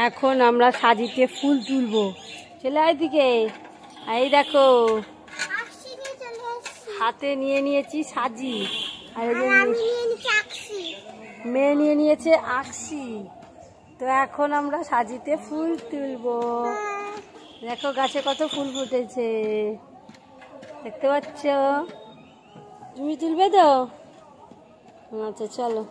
এখন আমরা সাজিতে ফুল তুলবো। চলে আয় দিকে। এই দেখো হাতে নিয়ে নিয়েছি সাজি, আর মেয়ে নিয়ে নিয়েছে আকশি। তো এখন আমরা সাজিতে ফুল তুলবো। দেখো গাছে কত ফুল ফুটেছে, দেখতে পাচ্ছ? তুমি তুলবে তো? আচ্ছা চলো।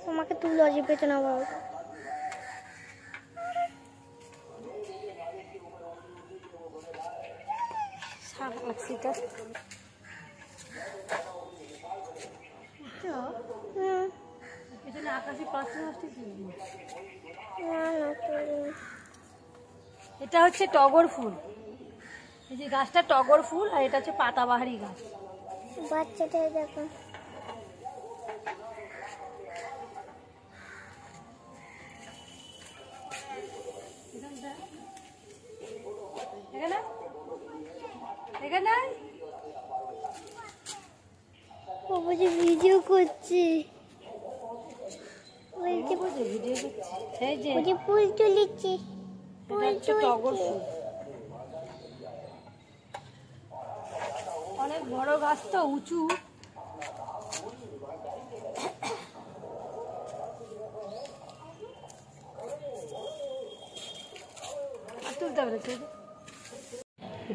তোমাকে তুলো যে পেতে না বাবা। এটা হচ্ছে টগর ফুল। এই যে গাছটা টগর ফুল, আর এটা হচ্ছে পাতাবাহারি গাছ। বাচ্চাটা দেখো ভিডিও করছি, ফুল তুলেছি। টগর ফুল অনেক বড় গাছ তো, উঁচু। তুলতে হবে।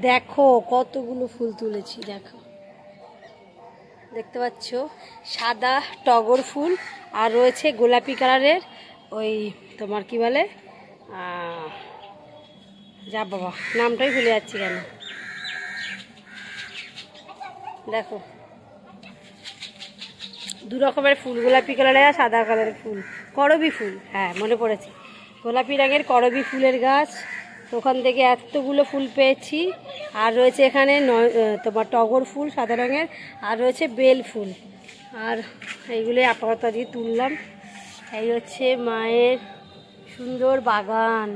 দেখো কতগুলো ফুল তুলেছি, দেখো দেখতে পাচ্ছ সাদা টগর ফুল, আর রয়েছে গোলাপি কালারের ওই তোমার কি বলে, যা বাবা নামটাই ভুলে যাচ্ছি কেন। দেখো দু রকমের ফুল, গোলাপি কালারের আর সাদা কালারের ফুল, করবি ফুল। হ্যাঁ মনে পড়েছে, গোলাপি রঙের করবি ফুলের গাছ। ওখান থেকে এতগুলো ফুল পেয়েছি। আর রয়েছে এখানে তোমার টগর ফুল সাদা রঙের, আর রয়েছে বেল ফুল। আর এইগুলো আপাতত দিয়ে তুললাম। এই হচ্ছে মায়ের সুন্দর বাগান।